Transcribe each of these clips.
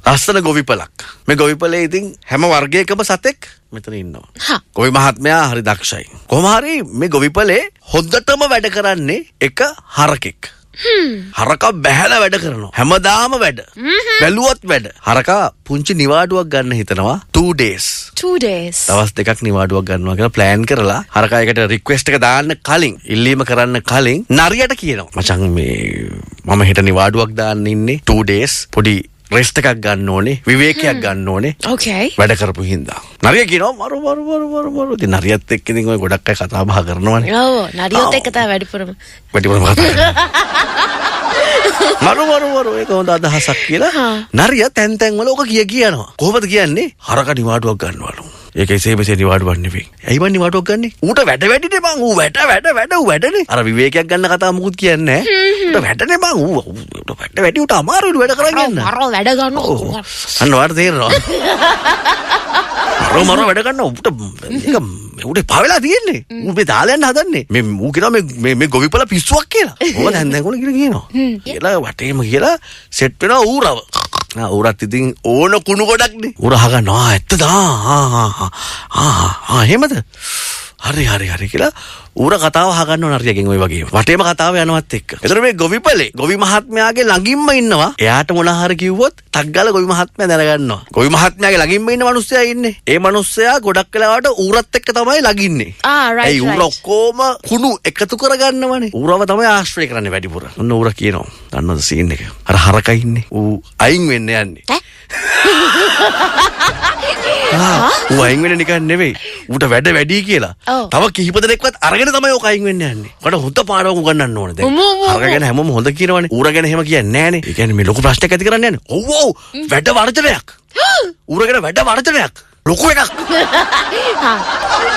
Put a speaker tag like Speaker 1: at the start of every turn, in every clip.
Speaker 1: ලස්සන ගොවිපලක්. මේ ගොවිපලේ ඉතින් හැම වර්ගයකම සතෙක් මෙතන ඉන්නවා. ගොවි මහත්මයා හරි දක්ෂයි. කොහොම හරි මේ ගොවිපලේ හොද්දටම වැඩ කරන්නේ එක හරකෙක්. හරකා බැහැලා වැඩ කරනවා. හැමදාම වැඩ. බැලුවොත් වැඩ. හරකා පුංචි නිවාඩුවක් ගන්න හිතනවා 2 days.
Speaker 2: 2 days.
Speaker 1: දවස් 2ක් නිවාඩුවක් ගන්නවා කියලා ප්ලෑන් කරලා හරකා එකට රික්වෙස්ට් එක දාන්න කලින් ඉල්ලීම කරන්න කලින් නරියට කියනවා. මචං මේ මම හෙට නිවාඩුවක් දාන්න ඉන්නේ 2 days. පොඩි රෙස්ට් එකක් ගන්න ඕනේ. විවේකයක් ගන්න ඕනේ.
Speaker 2: Okay.
Speaker 1: වැඩ කරපු හින්දා. නරිය කියනවා මරු. ඉතින් නරියත් එක්ක ඉතින් ඔය ගොඩක් අය කතා බහ කරනවානේ.
Speaker 2: ඔව් නරියොත් එක්ක තමයි වැඩිපුරම
Speaker 1: කතා. මරු ඒක හොඳ අදහසක් කියලා. නරිය තැන් වල ඔක කියනවා. කොහොමද කියන්නේ? හරක නිවාඩුවක් ගන්නවලු. ඒක එසේ නිවාඩුවක් නෙවෙයි. ඇයි මන් නිවාඩුවක් ගන්නෙ? ඌට වැඩ වැඩිනේ බං. ඌ වැඩනේ. අර විවේකයක් ගන්න කතාව මුකුත් කියන්නේ නැහැ. ඌට වැඩනේ බං. ඌට වැඩ වැඩි ඌට අමාරුයි වැඩ කරන් යන්න.
Speaker 2: මරෝ වැඩ ගන්නවා.
Speaker 1: අන්න වාට තේරෙනවා. මරෝ වැඩ ගන්නවා. ඌට පාවෙලා තියෙන්නේ. ඌ මේ දාලා යන්න හදන්නේ. ඌ කියනවා මේ ගොවිපල පිස්සුවක් කියලා. ඕක දැන් කොන කියනවා. කියලා වටේම කියලා සෙට් වෙනවා ඌරව. ඌරත් ඉතින් ඕන කුණු ගොඩක්නේ. ඌර අහගන්නවා ඇත්තද? එහෙමද? හරි කියලා ඌර කතාව අහගන්නව නරියගෙන් ඔය වගේ. වටේම කතාව යනවත් එක්ක. ඒතර මේ ගොවිපලේ ගොවි මහත්මයාගේ ළඟින්ම ඉන්නවා. එයාට මොන හරි කිව්වොත් ටක් ගාලා ගොවි මහත්මයා දැනගන්නවා. ගොවි මහත්මයාගේ ළඟින්ම ඉන්න මිනිස්සයා ඉන්නේ. ඒ මිනිස්සයා ගොඩක් වෙලාවට ඌරත් එක්ක තමයි ළඟින්නේ.
Speaker 2: right.
Speaker 1: ඌර ඔක්කොම කුණු එකතු කරගන්නවනේ. ඌරව තමයි ආශ්‍රය කරන්නේ වැඩිපුර. ඔන්න ඌර කියනවා. දන්නවද සීන් එක? අර හරකා ඉන්නේ. ඌ අයින් වෙන්න යන්නේ. ඌ අයින් වෙන්න නිකන් නෙවෙයි. ඌට වැඩ වැඩි කියලා. තව කිහිප දෙනෙක්වත් අරගෙන තමයි ඔක අයින් වෙන්න යන්නේ. කට හොඳ පාඩමක් උගන්වන්න ඕනේ දැන්. හරක ගැන හැමෝම හොඳ කියනවනේ. ඌර ගැන එහෙම කියන්නේ නැහනේ. ඒ කියන්නේ මේ ලොකු ප්‍රශ්නයක් ඇති කරන්න යන්නේ. ඔව් වැඩ වර්ධනයක්. ඌර ගැන වැඩ වර්ධනයක්. ලොකු එකක්.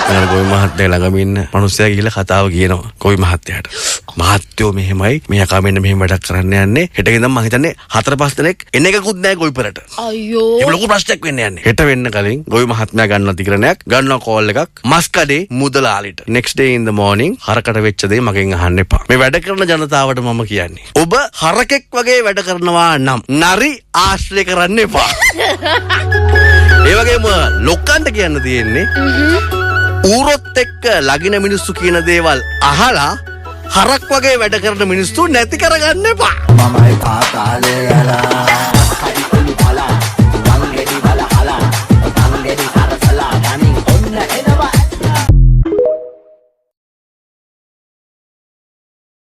Speaker 1: ගොවි මහත්තයා ළඟම ඉන්න මිනිස්සයා ගිහලා කතාව කියනවා ගොවි මහත්තයාට. මහත්තයෝ මෙහෙමයි මෙයා මෙන්න මෙහෙම වැඩක් කරන්න යන්නේ. හෙට ඉඳන් මං හිතන්නේ 4-5 දෙනෙක් එන එකකුත් නැහැ ගොවිපලට.
Speaker 2: අයියෝ.
Speaker 1: ඒක ලොකු ප්‍රශ්නයක් වෙන්න යන්නේ. හෙට වෙන්න කලින් ගොවි මහත්මයා ගන්නවා තිකරණයක් ගන්නවා කෝල් එකක් මස්කඩේ මුදලාලිට. next day in the morning හරකට වෙච්ච දේ මගෙන් අහන්න එපා. මේ වැඩ කරන ජනතාවට මම කියන්නේ. ඔබ හරකෙක් වගේ වැඩ කරනවා නම් නරි ආශ්‍රය කරන්න එපා. ඒ වගේම ලොක්කන්ට කියන්න තියෙන්නේ ඌරොත් එක්ක ලගින මිනිස්සු කියන දේවල් අහලා හරක් වගේ වැඩ කරන මිනිස්සු නැති කරගන්න එපා. මමයි පාතාලේ ගලා